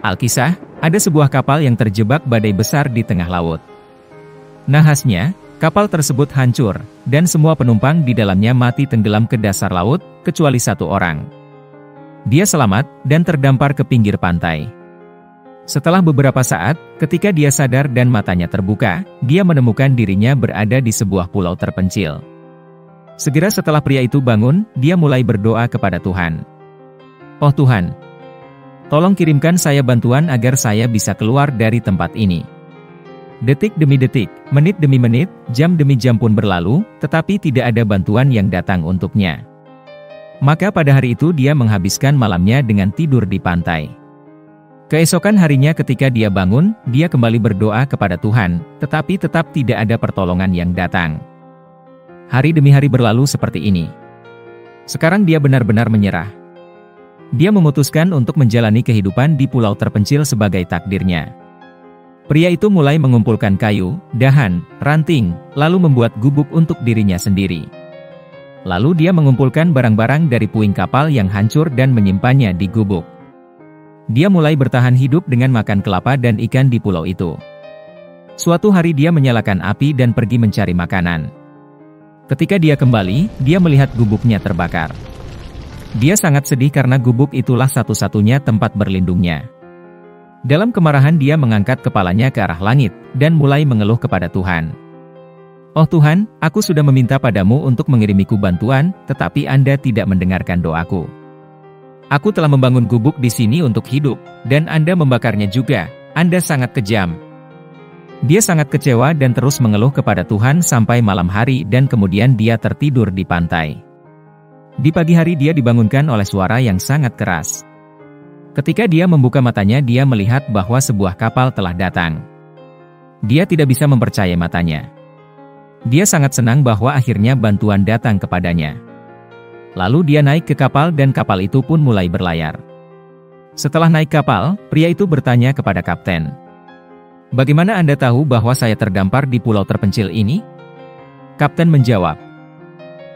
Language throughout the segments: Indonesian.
Alkisah, ada sebuah kapal yang terjebak badai besar di tengah laut. Nahasnya, kapal tersebut hancur, dan semua penumpang di dalamnya mati tenggelam ke dasar laut, kecuali satu orang. Dia selamat, dan terdampar ke pinggir pantai. Setelah beberapa saat, ketika dia sadar dan matanya terbuka, dia menemukan dirinya berada di sebuah pulau terpencil. Segera setelah pria itu bangun, dia mulai berdoa kepada Tuhan. "Oh Tuhan, tolong kirimkan saya bantuan agar saya bisa keluar dari tempat ini." Detik demi detik, menit demi menit, jam demi jam pun berlalu, tetapi tidak ada bantuan yang datang untuknya. Maka pada hari itu dia menghabiskan malamnya dengan tidur di pantai. Keesokan harinya ketika dia bangun, dia kembali berdoa kepada Tuhan, tetapi tetap tidak ada pertolongan yang datang. Hari demi hari berlalu seperti ini. Sekarang dia benar-benar menyerah. Dia memutuskan untuk menjalani kehidupan di pulau terpencil sebagai takdirnya. Pria itu mulai mengumpulkan kayu, dahan, ranting, lalu membuat gubuk untuk dirinya sendiri. Lalu dia mengumpulkan barang-barang dari puing kapal yang hancur dan menyimpannya di gubuk. Dia mulai bertahan hidup dengan makan kelapa dan ikan di pulau itu. Suatu hari dia menyalakan api dan pergi mencari makanan. Ketika dia kembali, dia melihat gubuknya terbakar. Dia sangat sedih karena gubuk itulah satu-satunya tempat berlindungnya. Dalam kemarahan dia mengangkat kepalanya ke arah langit, dan mulai mengeluh kepada Tuhan. "Oh Tuhan, aku sudah meminta padamu untuk mengirimiku bantuan, tetapi Anda tidak mendengarkan doaku. Aku telah membangun gubuk di sini untuk hidup, dan Anda membakarnya juga. Anda sangat kejam." Dia sangat kecewa dan terus mengeluh kepada Tuhan sampai malam hari dan kemudian dia tertidur di pantai. Di pagi hari dia dibangunkan oleh suara yang sangat keras. Ketika dia membuka matanya dia melihat bahwa sebuah kapal telah datang. Dia tidak bisa mempercayai matanya. Dia sangat senang bahwa akhirnya bantuan datang kepadanya. Lalu dia naik ke kapal dan kapal itu pun mulai berlayar. Setelah naik kapal, pria itu bertanya kepada kapten, "Bagaimana Anda tahu bahwa saya terdampar di pulau terpencil ini?" Kapten menjawab,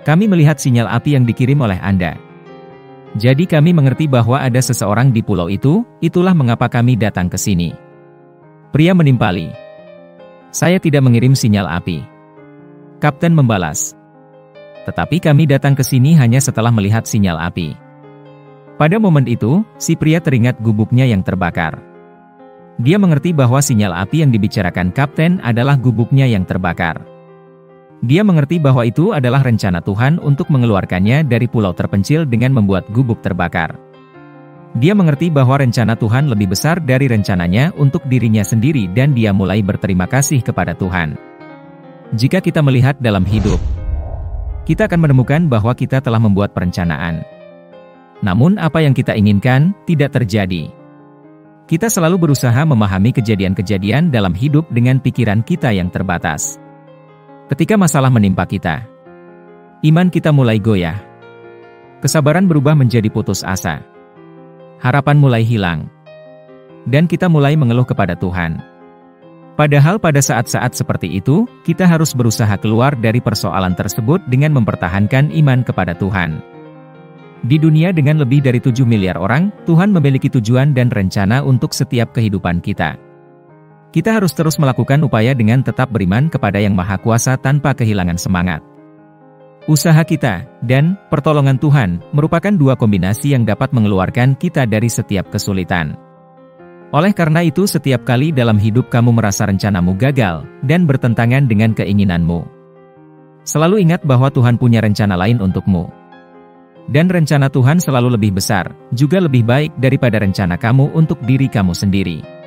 "Kami melihat sinyal api yang dikirim oleh Anda. Jadi kami mengerti bahwa ada seseorang di pulau itu, itulah mengapa kami datang ke sini." Pria menimpali, "Saya tidak mengirim sinyal api." Kapten membalas, "Tetapi kami datang ke sini hanya setelah melihat sinyal api." Pada momen itu, si pria teringat gubuknya yang terbakar. Dia mengerti bahwa sinyal api yang dibicarakan kapten adalah gubuknya yang terbakar. Dia mengerti bahwa itu adalah rencana Tuhan untuk mengeluarkannya dari pulau terpencil dengan membuat gubuk terbakar. Dia mengerti bahwa rencana Tuhan lebih besar dari rencananya untuk dirinya sendiri dan dia mulai berterima kasih kepada Tuhan. Jika kita melihat dalam hidup, kita akan menemukan bahwa kita telah membuat perencanaan. Namun apa yang kita inginkan, tidak terjadi. Kita selalu berusaha memahami kejadian-kejadian dalam hidup dengan pikiran kita yang terbatas. Ketika masalah menimpa kita, iman kita mulai goyah. Kesabaran berubah menjadi putus asa. Harapan mulai hilang. Dan kita mulai mengeluh kepada Tuhan. Padahal pada saat-saat seperti itu, kita harus berusaha keluar dari persoalan tersebut dengan mempertahankan iman kepada Tuhan. Di dunia dengan lebih dari 7 miliar orang, Tuhan memiliki tujuan dan rencana untuk setiap kehidupan kita. Kita harus terus melakukan upaya dengan tetap beriman kepada Yang Maha Kuasa tanpa kehilangan semangat. Usaha kita, dan pertolongan Tuhan, merupakan dua kombinasi yang dapat mengeluarkan kita dari setiap kesulitan. Oleh karena itu setiap kali dalam hidup kamu merasa rencanamu gagal, dan bertentangan dengan keinginanmu, selalu ingat bahwa Tuhan punya rencana lain untukmu. Dan rencana Tuhan selalu lebih besar, juga lebih baik daripada rencana kamu untuk diri kamu sendiri.